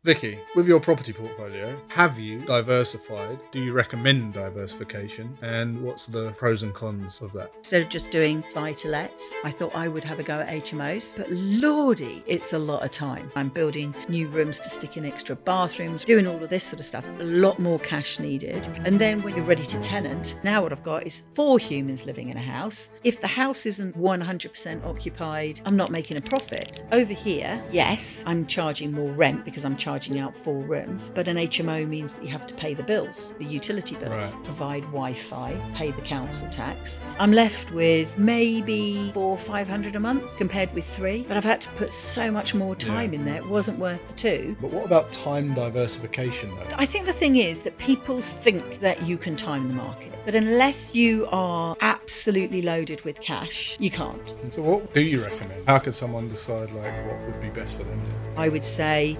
Vicky, with your property portfolio, have you diversified? Do you recommend diversification? And what's the pros and cons of that? Instead of just doing buy-to-lets, I thought I would have a go at HMOs. But lordy, it's a lot of time. I'm building new rooms to stick in extra bathrooms, doing all of this sort of stuff. A lot more cash needed. And then when you're ready to tenant, now what I've got is 4 humans living in a house. If the house isn't 100% occupied, I'm not making a profit. Over here, yes, I'm charging more rent because I'm charging out 4 rooms, but an HMO means that you have to pay the bills, the utility bills, Right. provide Wi-Fi, pay the council tax. I'm left with maybe 400-500 a month compared with 3, but I've had to put so much more time in there. It wasn't worth the 2. But what about time diversification though? I think the thing is that people think that you can time the market, but unless you are absolutely loaded with cash, you can't. So what do you recommend? How could someone decide like what would be best for them? I would say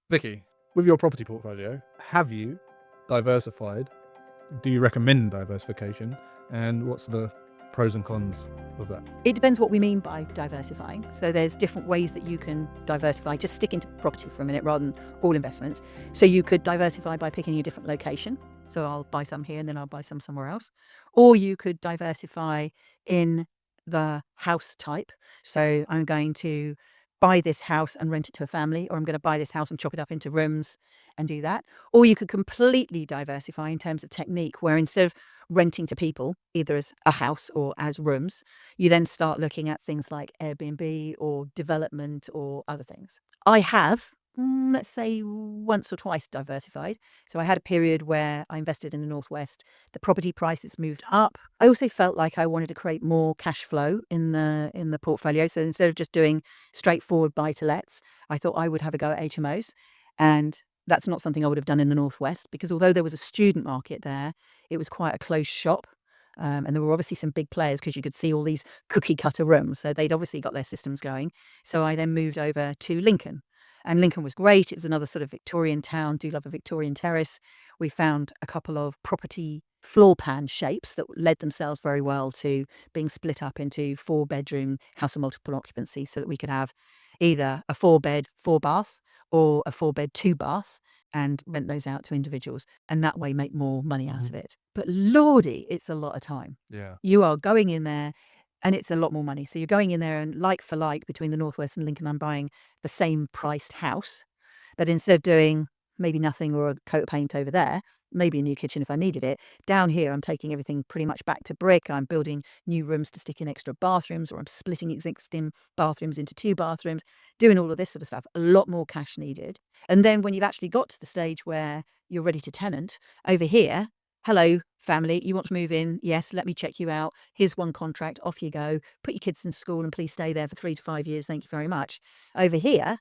Vicky, with your property portfolio, have you diversified? Do you recommend diversification? And what's the pros and cons of that? it depends what we mean by diversifying. So there's different ways that you can diversify. Just stick into property for a minute rather than all investments. So you could diversify by picking a different location. So I'll buy some here and then I'll buy some somewhere else. Or you could diversify in the house type. So I'm going to buy this house and rent it to a family, or I'm going to buy this house and chop it up into rooms and do that. Or you could completely diversify in terms of technique, where instead of renting to people, either as a house or as rooms, you then start looking at things like Airbnb or development or other things. I have, let's say, once or twice diversified. So I had a period where I invested in the Northwest. The property prices moved up. I also felt like I wanted to create more cash flow in the portfolio. So instead of just doing straightforward buy-to-lets, I thought I would have a go at HMOs. And that's not something I would have done in the Northwest, because although there was a student market there, it was quite a closed shop. And there were obviously some big players because you could see all these cookie cutter rooms. So they'd obviously got their systems going. So I then moved over to Lincoln. And Lincoln was great. It was another sort of Victorian town. Do love a Victorian terrace. We found a couple of property floor plan shapes that led themselves very well to being split up into 4-bedroom house of multiple occupancy, so that we could have either a 4-bed, 4-bath, or a 4-bed, 2-bath, and rent those out to individuals, and that way make more money out of it. But lordy, it's a lot of time. Yeah. You are going in there and it's a lot more money. So you're going in there and like for like between the Northwest and Lincoln, I'm buying the same priced house. But instead of doing maybe nothing or a coat of paint over there, maybe a new kitchen if I needed it, down here I'm taking everything pretty much back to brick. I'm building new rooms to stick in extra bathrooms, or I'm splitting existing bathrooms into 2 bathrooms, doing all of this sort of stuff. A lot more cash needed. And then when you've actually got to the stage where you're ready to tenant, over here, hello, family, you want to move in? Yes, let me check you out. Here's one contract, off you go. Put your kids in school and please stay there for 3 to 5 years. Thank you very much. Over here,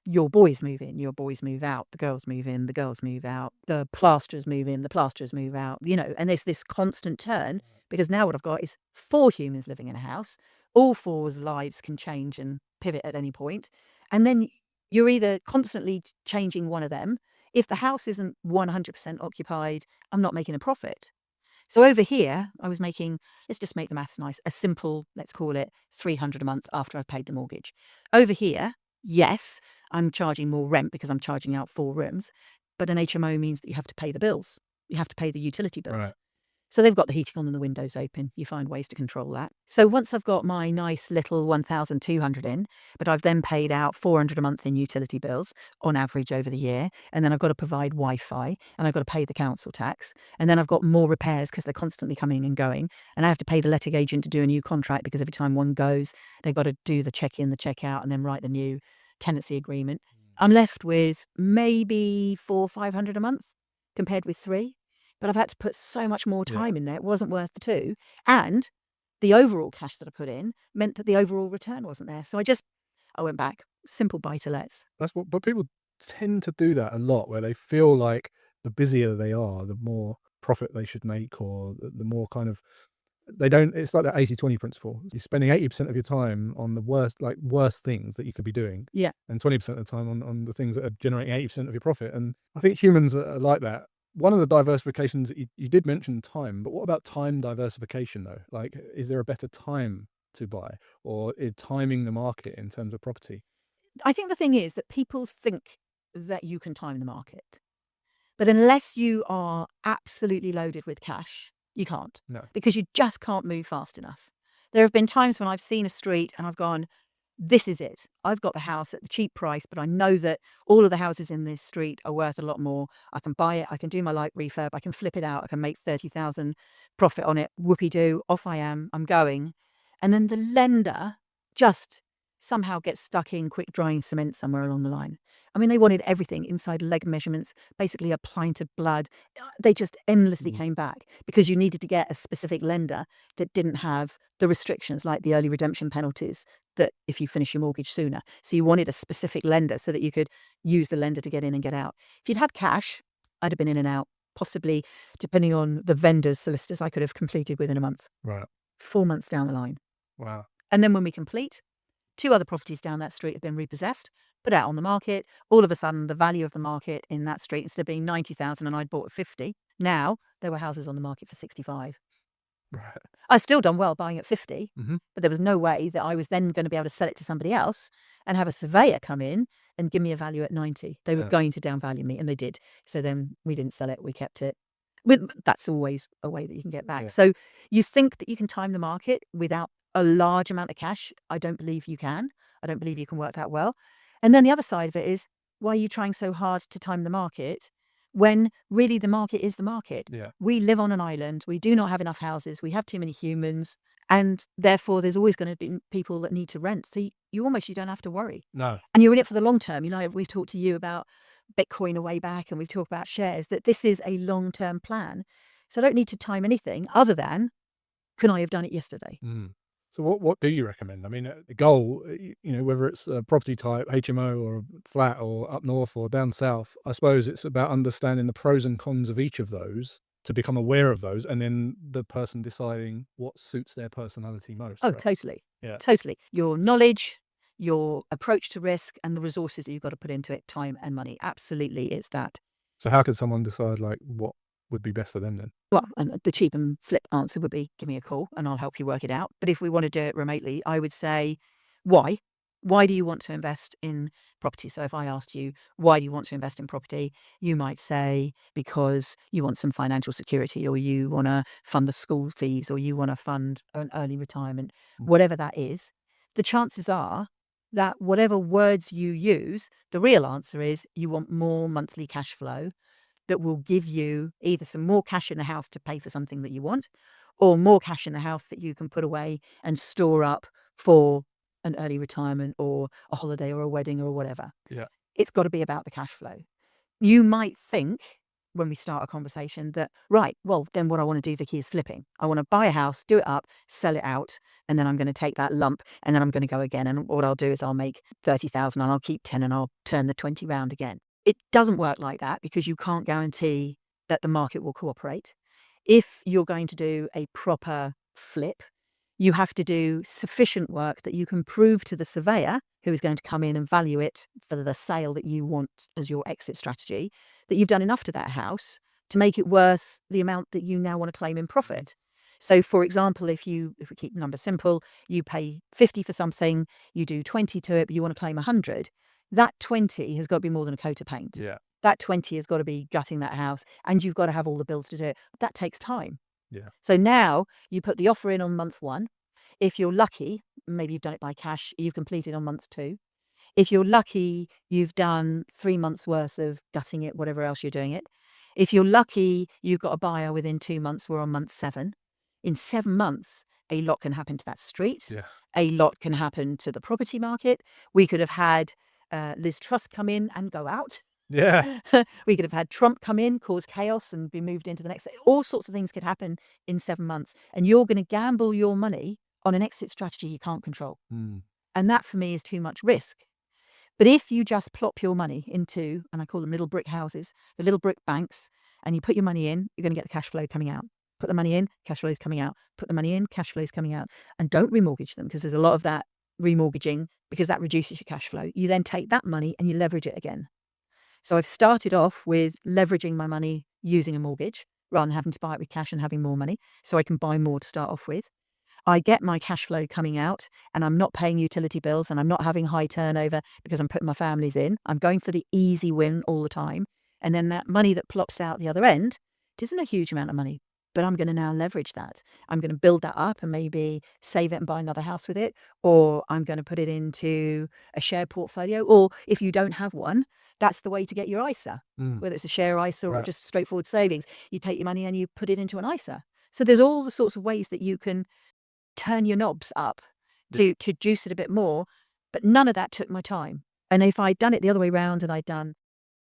your boys move in, your boys move out, the girls move in, the girls move out, the plasterers move in, the plasterers move out, and there's this constant turn, because now what I've got is 4 humans living in a house. All 4's lives can change and pivot at any point. And then you're either constantly changing one of them. If the house isn't 100% occupied, I'm not making a profit. So over here, I was making, let's just make the maths nice, a simple, let's call it 300 a month after I've paid the mortgage. Over here, yes, I'm charging more rent because I'm charging out 4 rooms, but an HMO means that you have to pay the bills. You have to pay the utility bills. Right. So they've got the heating on and the windows open. You find ways to control that. So once I've got my nice little 1,200 in, but I've then paid out 400 a month in utility bills on average over the year, and then I've got to provide Wi-Fi, and I've got to pay the council tax, and then I've got more repairs because they're constantly coming and going, and I have to pay the letting agent to do a new contract because every time one goes, they've got to do the check-in, the check-out, and then write the new tenancy agreement. I'm left with maybe 400-500 a month compared with 3. But I've had to put so much more time in there. It wasn't worth the 2. And the overall cash that I put in meant that the overall return wasn't there. So I went back. Simple buy-to-lets. But people tend to do that a lot, where they feel like the busier they are, the more profit they should make, or the more kind of they don't. It's like that 80-20 principle. You're spending 80% of your time on the worst things that you could be doing, Yeah. and 20% of the time on the things that are generating 80% of your profit. And I think humans are like that. One of the diversifications that you did mention time, but what about time diversification though? Like, is there a better time to buy, or is timing the market in terms of property? I think the thing is that people think that you can time the market. But unless you are absolutely loaded with cash, you can't. No. Because you just can't move fast enough. There have been times when I've seen a street and I've gone, this is it. I've got the house at the cheap price, but I know that all of the houses in this street are worth a lot more. I can buy it. I can do my light refurb. I can flip it out. I can make 30,000 profit on it. Whoopee doo. Off I am. I'm going. And then the lender just somehow gets stuck in quick drying cement somewhere along the line. I mean, they wanted everything inside leg measurements, basically a pint of blood. They just endlessly came back because you needed to get a specific lender that didn't have the restrictions like the early redemption penalties that if you finish your mortgage sooner. So you wanted a specific lender so that you could use the lender to get in and get out. If you'd had cash, I'd have been in and out, possibly, depending on the vendor's solicitors, I could have completed within a month, Right. 4 months down the line. Wow. And then when we complete, 2 other properties down that street have been repossessed, put out on the market. All of a sudden, the value of the market in that street, instead of being 90,000 and I'd bought at 50, now there were houses on the market for 65. Right. I still done well buying at 50, Mhm. but there was no way that I was then going to be able to sell it to somebody else and have a surveyor come in and give me a value at 90. They were Yeah. going to downvalue me, and they did. So then we didn't sell it, we kept it. That's always a way that you can get back. Yeah. So you think that you can time the market without a large amount of cash. I don't believe you can. I don't believe you can work that well. And then the other side of it is, why are you trying so hard to time the market when really the market is the market? Yeah. We live on an island. We do not have enough houses. We have too many humans. And therefore, there's always going to be people that need to rent. So you don't have to worry. No. And you're in it for the long term. You know, we've talked to you about Bitcoin a way back, and we've talked about shares, that this is a long-term plan. So I don't need to time anything other than I have done it yesterday? Mm. So what do you recommend? I mean, the goal, whether it's a property type, HMO or a flat or up north or down south, I suppose it's about understanding the pros and cons of each of those to become aware of those, and then the person deciding what suits their personality most. Oh, Right? totally. Yeah. Totally. Your knowledge, your approach to risk, and the resources that you've got to put into it, time and money. Absolutely, it's that. So how can someone decide like what would be best for them then? Well, and the cheap and flip answer would be give me a call and I'll help you work it out. But if we want to do it remotely, I would say, why? Why do you want to invest in property? So if I asked you, why do you want to invest in property? You might say, because you want some financial security, or you want to fund the school fees, or you want to fund an early retirement, Mm. whatever that is. The chances are that whatever words you use, the real answer is you want more monthly cash flow that will give you either some more cash in the house to pay for something that you want, or more cash in the house that you can put away and store up for an early retirement or a holiday or a wedding or whatever. Yeah. It's got to be about the cash flow. You might think when we start a conversation that, right, well, then what I want to do, Vicky, is flipping. I want to buy a house, do it up, sell it out, and then I'm going to take that lump and then I'm going to go again. And what I'll do is I'll make 30,000 and I'll keep 10 and I'll turn the 20 round again. It doesn't work like that because you can't guarantee that the market will cooperate. If you're going to do a proper flip, you have to do sufficient work that you can prove to the surveyor who is going to come in and value it for the sale that you want as your exit strategy, that you've done enough to that house to make it worth the amount that you now want to claim in profit. So, for example, if we keep the number simple, you pay 50 for something, you do 20 to it, but you want to claim 100, that 20 has got to be more than a coat of paint. Yeah. That 20 has got to be gutting that house, and you've got to have all the bills to do it. That takes time. Yeah. So now you put the offer in on month 1. If you're lucky, maybe you've done it by cash, you've completed on month 2. If you're lucky, you've done 3 months worth of gutting it, whatever else you're doing it. If you're lucky, you've got a buyer within 2 months, we're on month 7. In 7 months, a lot can happen to that street. Yeah. A lot can happen to the property market. We could have had Liz Truss come in and go out. Yeah. We could have had Trump come in, cause chaos, and be moved into the next. All sorts of things could happen in 7 months. And you're going to gamble your money on an exit strategy you can't control. Mm. And that, for me, is too much risk. But if you just plop your money into, and I call them little brick houses, the little brick banks, and you put your money in, you're going to get the cash flow coming out. Put the money in, cash flow is coming out. Put the money in, cash flow is coming out. And don't remortgage them, because there's a lot of that remortgaging, because that reduces your cash flow. You then take that money and you leverage it again. So I've started off with leveraging my money using a mortgage rather than having to buy it with cash and having more money, so I can buy more to start off with. I get my cash flow coming out and I'm not paying utility bills and I'm not having high turnover because I'm putting my families in. I'm going for the easy win all the time. And then that money that plops out the other end isn't a huge amount of money, but I'm going to now leverage that. I'm going to build that up and maybe save it and buy another house with it, or I'm going to put it into a share portfolio. Or if you don't have one, that's the way to get your ISA, whether it's a share ISA or Right. just straightforward savings. You take your money and you put it into an ISA. So there's all the sorts of ways that you can turn your knobs up to juice it a bit more, but none of that took my time. And if I'd done it the other way around and I'd done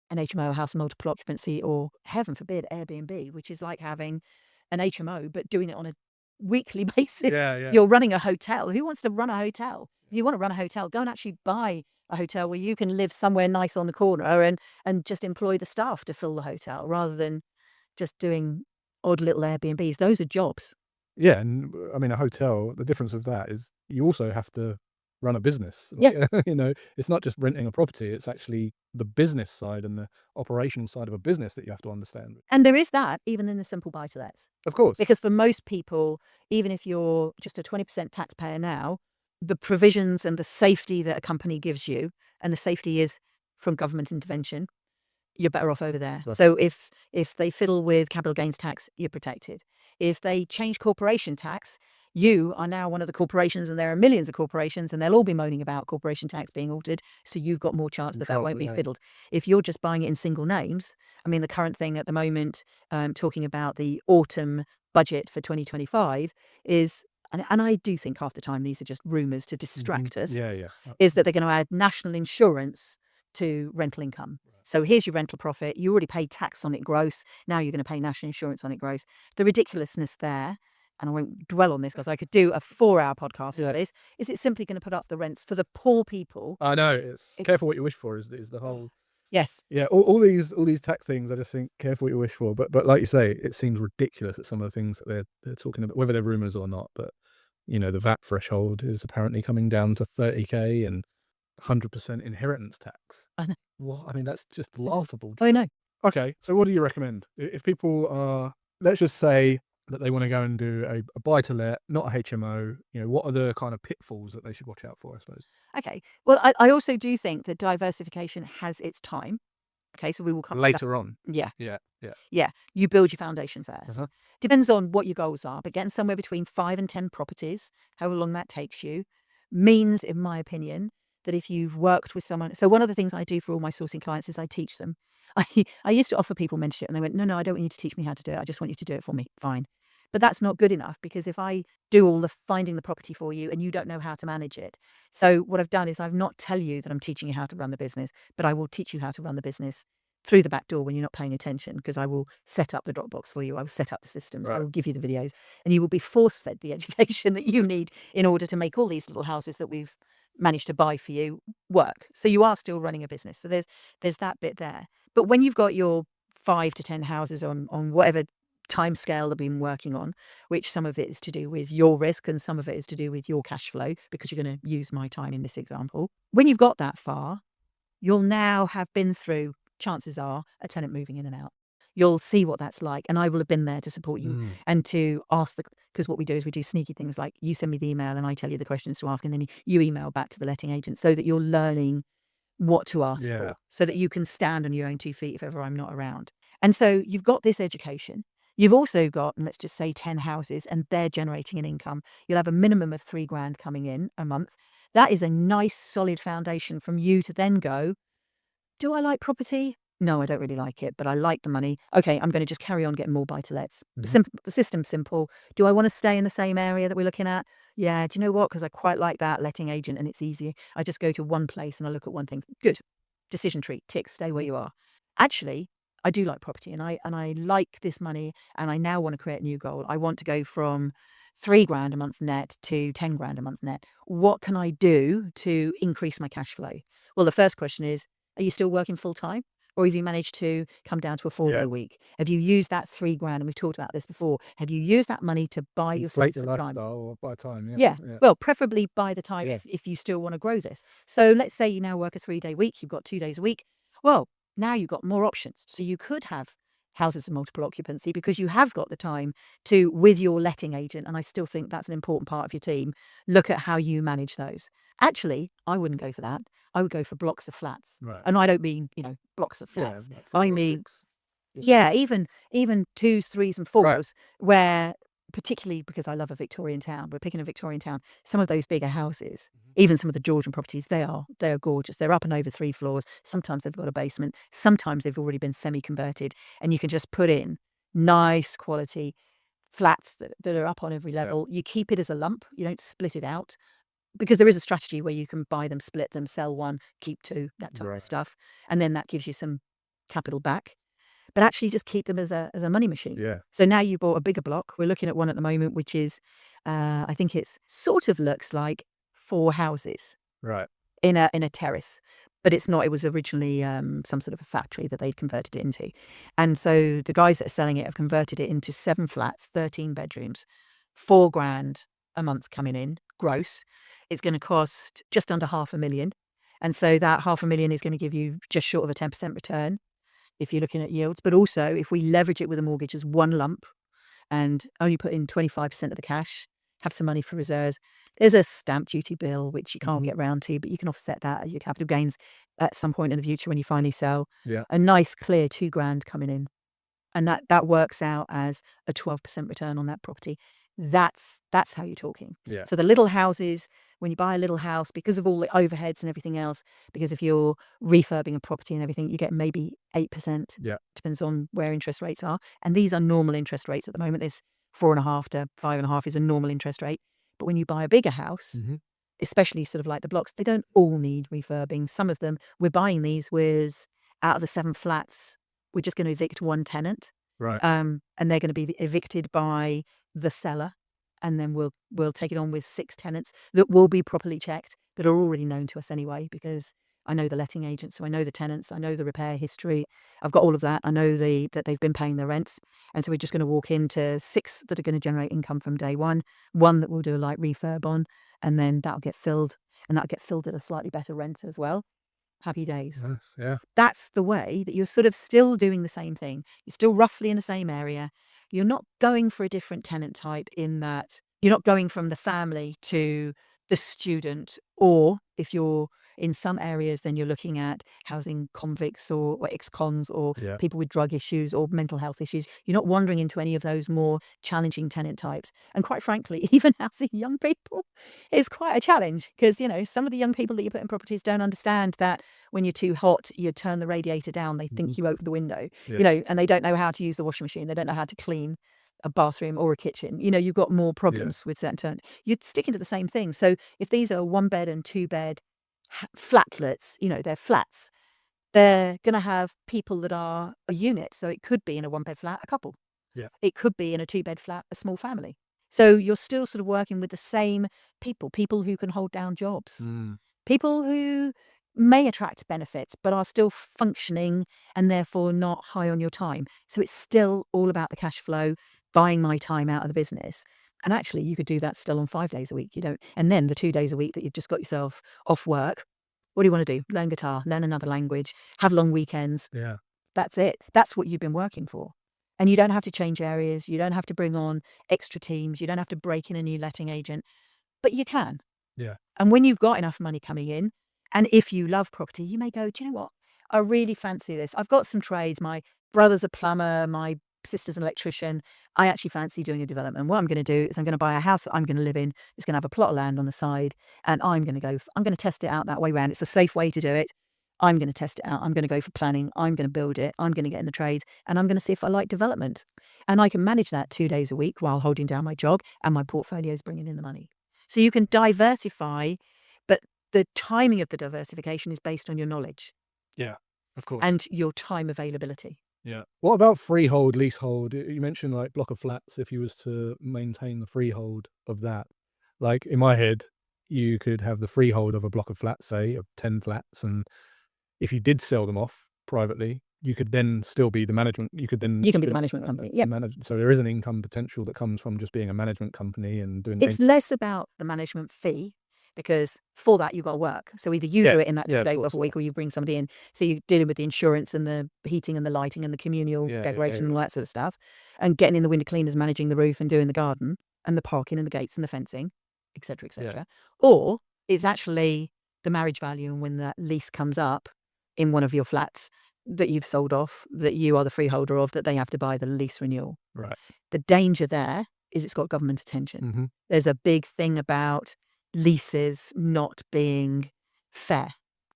an HMO, a house multiple occupancy, or heaven forbid, Airbnb, which is like having an HMO, but doing it on a weekly basis. Yeah. You're running a hotel. Who wants to run a hotel? If you want to run a hotel, go and actually buy a hotel where you can live somewhere nice on the corner and just employ the staff to fill the hotel rather than just doing odd little Airbnbs. Those are jobs. Yeah, and I mean, a hotel, the difference with that is you also have to run a business. Yeah. It's not just renting a property, it's actually the business side and the operational side of a business that you have to understand. And there is that even in the simple buy-to-lets. Of course. Because for most people, even if you're just a 20% taxpayer now, the provisions and the safety that a company gives you, and the safety is from government intervention, you're better off over there. Right. So if they fiddle with capital gains tax, you're protected. If they change corporation tax, you are now one of the corporations, and there are millions of corporations, and they'll all be moaning about corporation tax being altered. So you've got more chance that that won't be fiddled. If you're just buying it in single names, I mean, the current thing at the moment, talking about the autumn budget for 2025 is, and I do think half the time these are just rumours to distract us, Yeah. is that they're going to add national insurance to rental income. So here's your rental profit. You already paid tax on it gross. Now you're going to pay national insurance on it gross. The ridiculousness there, and I won't dwell on this because I could do a 4-hour podcast on this, is it's simply going to put up the rents for the poor people. I know, it's careful what you wish for is the whole. Yes. Yeah, all these tax things, I just think careful what you wish for. But like you say, it seems ridiculous at some of the things that they're talking about, whether they're rumours or not. But the VAT threshold is apparently coming down to 30K and 100% inheritance tax. I know. What? I mean, that's just laughable. I know. Okay, so what do you recommend if people are, let's just say that they want to go and do a buy to let, not a HMO? What are the kind of pitfalls that they should watch out for, I suppose? Okay. Well, I also do think that diversification has its time. Okay, so we will come to that. Later on. Yeah. Yeah. You build your foundation first. Uh-huh. Depends on what your goals are, but getting somewhere between 5 and 10 properties, however long that takes you, means, in my opinion, that if you've worked with someone. So one of the things I do for all my sourcing clients is I teach them. I used to offer people mentorship and they went, no, I don't want you to teach me how to do it. I just want you to do it for me. Fine. But that's not good enough, because if I do all the finding the property for you and you don't know how to manage it. So what I've done is I've not tell you that I'm teaching you how to run the business, but I will teach you how to run the business through the back door when you're not paying attention, because I will set up the Dropbox for you. I will set up the systems. I Right. will give you the videos, and you will be force-fed the education that you need in order to make all these little houses that we've managed to buy for you work. So you are still running a business. So there's that bit there. But when you've got your 5 to 10 houses on whatever time scale they've been working on, which some of it is to do with your risk and some of it is to do with your cash flow, because you're going to use my time in this example. When you've got that far, you'll now have been through, chances are, a tenant moving in and out. You'll see what that's like, and I will have been there to support you and to ask because what we do is we do sneaky things like you send me the email and I tell you the questions to ask, and then you email back to the letting agent so that you're learning what to ask for, so that you can stand on your own 2 feet if ever I'm not around. And so you've got this education. You've also got, let's just say, 10 houses, and they're generating an income. You'll have a minimum of £3,000 coming in a month. That is a nice, solid foundation from you to then go, do I like property? No, I don't really like it, but I like the money. Okay, I'm going to just carry on getting more buy-to-lets. The system's simple. Do I want to stay in the same area that we're looking at? Yeah, do you know what? Because I quite like that letting agent and it's easy. I just go to one place and I look at one thing. Good. Decision tree. Tick. Stay where you are. Actually, I do like property, and I like this money, and I now want to create a new goal. I want to go from £3,000 a month net to £10,000 a month net. What can I do to increase my cash flow? Well, the first question is, are you still working full time? Or have you managed to come down to a 4-day week? Have you used that £3,000? And we've talked about this before. Have you used that money to buy yourself Inflate your some time? lifestyle or buy time. Yeah. Well, preferably by the time, Yeah. if you still want to grow this. So let's say you now work a 3-day week, you've got 2 days a week. Well, now you've got more options. So you could have houses of multiple occupancy, because you have got the time to, with your letting agent, and I still think that's an important part of your team, look at how you manage those. Actually, I wouldn't go for that. I would go for blocks of flats. Right. And I don't mean, blocks of Yeah. flats. Like I 4 or mean, 6. Just- yeah, even 2s, 3s, and 4s, where, particularly because I love a Victorian town, we're picking a Victorian town, some of those bigger houses, even some of the Georgian properties, they are gorgeous. They're up and over 3 floors. Sometimes they've got a basement. Sometimes they've already been semi-converted, and you can just put in nice quality flats that are up on every level. You keep it as a lump. You don't split it out, because there is a strategy where you can buy them, split them, sell one, keep 2, that type of stuff. And then that gives you some capital back. But actually just keep them as a money machine. Yeah. So now you bought a bigger block. We're looking at one at the moment, which is, I think it's sort of looks like 4 houses Right. in a terrace, but it's not. It was originally some sort of a factory that they'd converted it into. And so the guys that are selling it have converted it into 7 flats, 13 bedrooms, $4,000 a month coming in gross. It's going to cost just under $500,000. And so that $500,000 is going to give you just short of a 10% return if you're looking at yields. But also, if we leverage it with a mortgage as one lump and only put in 25% of the cash, have some money for reserves, there's a stamp duty bill, which you can't get round to, but you can offset that as your capital gains at some point in the future when you finally sell. Yeah. A nice, clear $2,000 coming in. And that works out as a 12% return on that property. That's how you're talking. Yeah. So the little houses, when you buy a little house, because of all the overheads and everything else, because if you're refurbing a property and everything, you get maybe 8%. Yeah. Depends on where interest rates are. And these are normal interest rates at the moment. There's 4.5 to 5.5 is a normal interest rate. But when you buy a bigger house, especially sort of like the blocks, they don't all need refurbing. Some of them, we're buying these with, out of the 7 flats, we're just going to evict 1 tenant. Right. And they're going to be evicted by the seller. And then we'll take it on with 6 tenants that will be properly checked, that are already known to us anyway, because I know the letting agent, so I know the tenants, I know the repair history. I've got all of that. I know that they've been paying their rents. And so we're just going to walk into 6 that are going to generate income from day one that we'll do a light refurb on, and then that'll get filled, and that'll get filled at a slightly better rent as well. Happy days. Nice. Yeah. That's the way that you're sort of still doing the same thing. You're still roughly in the same area. You're not going for a different tenant type, in that you're not going from the family to the student, or if you're in some areas, then you're looking at housing convicts or ex-cons or Yeah. people with drug issues or mental health issues. You're not wandering into any of those more challenging tenant types. And quite frankly, even housing young people is quite a challenge, because, some of the young people that you put in properties don't understand that when you're too hot, you turn the radiator down. They think you open the window, and they don't know how to use the washing machine. They don't know how to clean a bathroom or a kitchen. You've got more problems with certain tenants. You're sticking to the same thing. So if these are 1 bed and 2 bed flatlets, they're flats, they're going to have people that are a unit. So it could be in a 1 bed flat, a couple. Yeah. It could be in a 2 bed flat, a small family. So you're still sort of working with the same people who can hold down jobs, people who may attract benefits, but are still functioning and therefore not high on your time. So it's still all about the cash flow, buying my time out of the business. And actually, you could do that still on 5 days a week. And then the 2 days a week that you've just got yourself off work, what do you want to do? Learn guitar, learn another language, have long weekends. Yeah. That's it. That's what you've been working for. And you don't have to change areas. You don't have to bring on extra teams. You don't have to break in a new letting agent, but you can. Yeah. And when you've got enough money coming in, and if you love property, you may go, do you know what? I really fancy this. I've got some trades. My brother's a plumber. My sister's an electrician. I actually fancy doing a development. What I'm going to do is I'm going to buy a house that I'm going to live in. It's going to have a plot of land on the side, and I'm going to test it out that way around. It's a safe way to do it. I'm going to test it out. I'm going to go for planning. I'm going to build it. I'm going to get in the trades, and I'm going to see if I like development. And I can manage that 2 days a week while holding down my job, and my portfolio is bringing in the money. So you can diversify, but the timing of the diversification is based on your knowledge. Yeah. Of course. And your time availability. Yeah. What about freehold, leasehold? You mentioned like block of flats. If you was to maintain the freehold of that, like in my head, you could have the freehold of a block of flats, say of 10 flats, and if you did sell them off privately, you could then still be the management. You can be the management company. Yeah. So there is an income potential that comes from just being a management company and doing. It's less about the management fee. because for that you've got to work. So either you do it in that 2 days off a week, or you bring somebody in. So you're dealing with the insurance and the heating and the lighting and the communal decoration and all that sort of stuff, and getting in the window cleaners, managing the roof and doing the garden and the parking and the gates and the fencing, etc., etc. Or it's actually the marriage value, and when that lease comes up in one of your flats that you've sold off, that you are the freeholder of, that they have to buy the lease renewal. Right. The danger there is it's got government attention. There's a big thing about leases not being fair.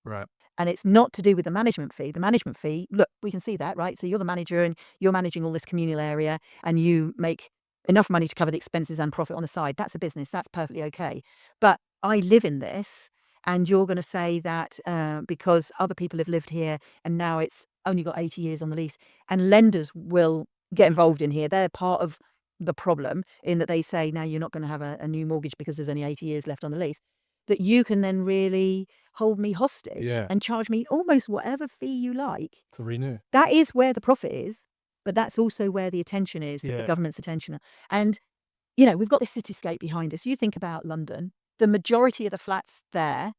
Right. And it's not to do with the management fee. The management fee, look, we can see that, right? So you're the manager and you're managing all this communal area and you make enough money to cover the expenses and profit on the side. That's a business. That's perfectly okay. But I live in this, and you're going to say that because other people have lived here and now it's only got 80 years on the lease, and lenders will get involved in here. They're part of the problem in that they say, now you're not going to have a new mortgage because there's only 80 years left on the lease, that you can then really hold me hostage and charge me almost whatever fee you like to renew. That is where the profit is, but that's also where the attention is, the government's attention. And, we've got this cityscape behind us. You think about London, the majority of the flats there,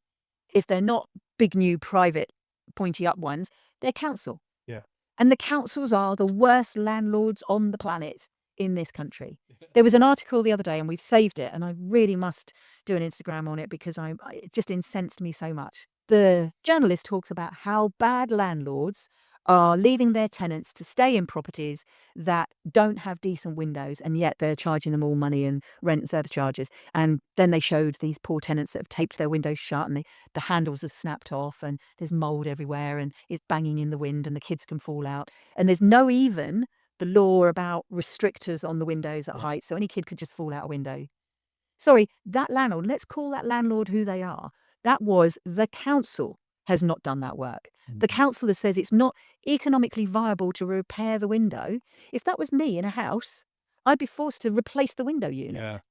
if they're not big new private pointy up ones, they're council. Yeah. And the councils are the worst landlords on the planet in this country. There was an article the other day, and we've saved it, and I really must do an Instagram on it because it just incensed me so much. The journalist talks about how bad landlords are leaving their tenants to stay in properties that don't have decent windows, and yet they're charging them all money and rent and service charges. And then they showed these poor tenants that have taped their windows shut, and the handles have snapped off, and there's mold everywhere, and it's banging in the wind, and the kids can fall out. And there's no even the law about restrictors on the windows at height, so any kid could just fall out a window. Sorry, that landlord, let's call that landlord who they are. That was the council has not done that work. The councillor says it's not economically viable to repair the window. If that was me in a house, I'd be forced to replace the window unit.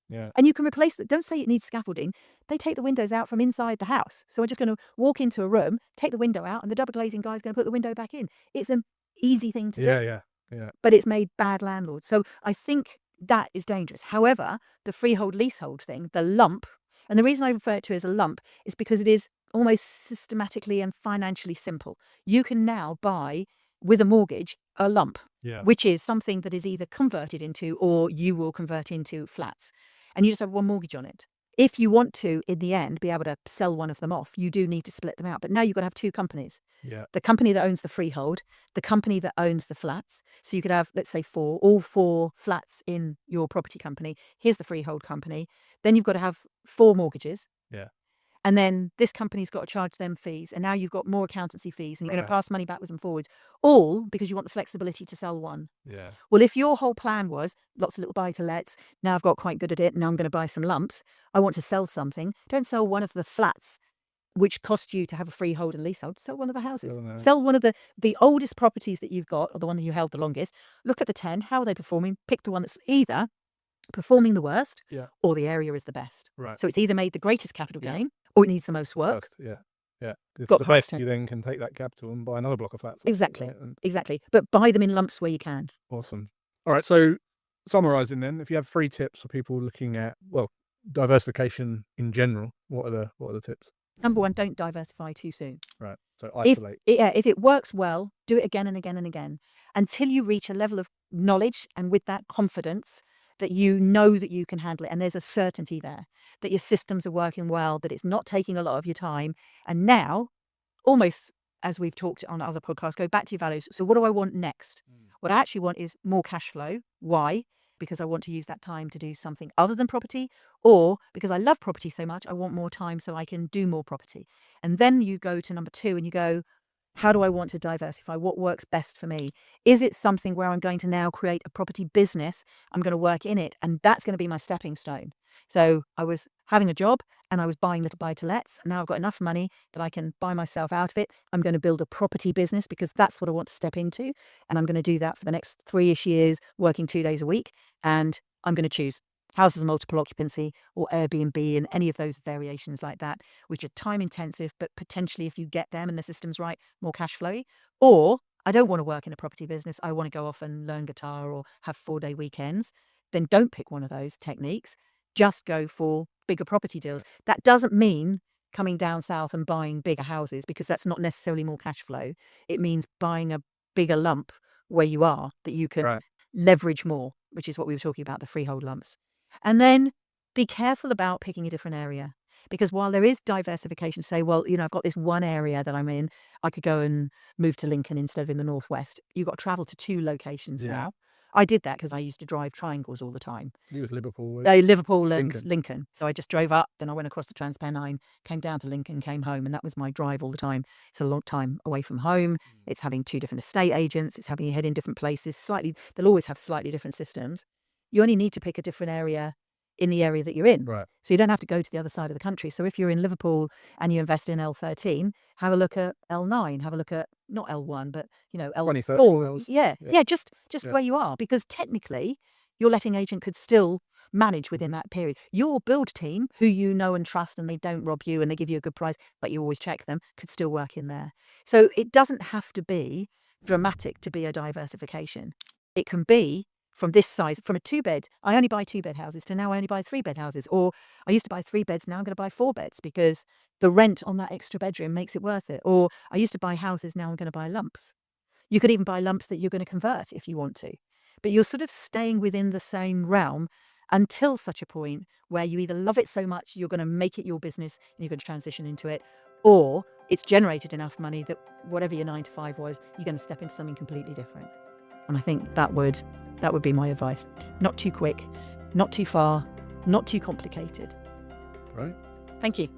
Yeah. And you can replace that. Don't say it needs scaffolding. They take the windows out from inside the house. So I'm just going to walk into a room, take the window out, and the double glazing guy's going to put the window back in. It's an easy thing to do. Yeah. But it's made bad landlords. So I think that is dangerous. However, the freehold leasehold thing, the lump, and the reason I refer to it as a lump is because it is almost systematically and financially simple. You can now buy with a mortgage a lump, which is something that is either converted into or you will convert into flats. And you just have one mortgage on it. If you want to, in the end, be able to sell one of them off, you do need to split them out. But now you've got to have two companies. Yeah. The company that owns the freehold, the company that owns the flats. So you could have, let's say, all four flats in your property company. Here's the freehold company. Then you've got to have 4 mortgages. Yeah. And then this company's got to charge them fees. And now you've got more accountancy fees, and you're going to pass money backwards and forwards, all because you want the flexibility to sell one. Yeah. Well, if your whole plan was lots of little buy-to-lets, now I've got quite good at it, now I'm going to buy some lumps, I want to sell something, don't sell one of the flats which cost you to have a freehold and leasehold. Sell one of the houses. Sell one of the oldest properties that you've got, or the one that you held the longest. Look at the 10, how are they performing? Pick the one that's either performing the worst or the area is the best. Right. So it's either made the greatest capital gain or it needs the most work. Yeah. If Got the best, you then can take that capital and buy another block of flats. Exactly. Right? Exactly. But buy them in lumps where you can. Awesome. All right. So summarizing then, if you have 3 tips for people looking at, diversification in general, what are the tips? Number 1, don't diversify too soon. Right. So isolate. If it works well, do it again and again and again until you reach a level of knowledge, and with that confidence that you know that you can handle it, and there's a certainty there that your systems are working well, that it's not taking a lot of your time. And now, almost as we've talked on other podcasts, go back to your values. So what do I want next? What I actually want is more cash flow. Why? Because I want to use that time to do something other than property, or because I love property so much, I want more time so I can do more property. And then you go to number 2 and you go, how do I want to diversify? What works best for me? Is it something where I'm going to now create a property business? I'm going to work in it, and that's going to be my stepping stone. So I was having a job and I was buying little buy-to-lets. Now I've got enough money that I can buy myself out of it. I'm going to build a property business because that's what I want to step into. And I'm going to do that for the next 3-ish years, working 2 days a week. And I'm going to choose houses of multiple occupancy or Airbnb and any of those variations like that, which are time intensive, but potentially if you get them and the system's right, more cash flowy. Or I don't want to work in a property business. I want to go off and learn guitar or have 4-day weekends. Then don't pick one of those techniques. just go for bigger property deals. That doesn't mean coming down south and buying bigger houses, because that's not necessarily more cash flow. It means buying a bigger lump where you are that you can Right. leverage more, which is what we were talking about, the freehold lumps. And then be careful about picking a different area, because while there is diversification, say, well, I've got this one area that I'm in, I could go and move to Lincoln instead of in the northwest. You've got to travel to 2 locations Yeah. now. I did that because I used to drive triangles all the time. You was Liverpool. Liverpool and Lincoln. Lincoln. So I just drove up, then I went across the Transpennine, came down to Lincoln, came home, and that was my drive all the time. It's a long time away from home. It's having 2 different estate agents. It's having you head in different places. They'll always have slightly different systems. You only need to pick a different area in the area that you're in. Right. So you don't have to go to the other side of the country. So if you're in Liverpool and you invest in L13, have a look at L9, have a look at not L1, but L20, L4. L's. Yeah, just Yeah. where you are, because technically your letting agent could still manage within that period. Your build team, who you know and trust, and they don't rob you and they give you a good price, but you always check them, could still work in there. So it doesn't have to be dramatic to be a diversification. It can be from this size, from a 2-bed, I only buy 2-bed houses, to now I only buy 3-bed houses. Or I used to buy 3 beds, now I'm going to buy 4 beds because the rent on that extra bedroom makes it worth it. Or I used to buy houses, now I'm going to buy lumps. You could even buy lumps that you're going to convert if you want to. But you're sort of staying within the same realm until such a point where you either love it so much you're going to make it your business and you're going to transition into it, or it's generated enough money that whatever your 9 to 5 was, you're going to step into something completely different. And I think that would be my advice. Not too quick, not too far, not too complicated. Right. Thank you.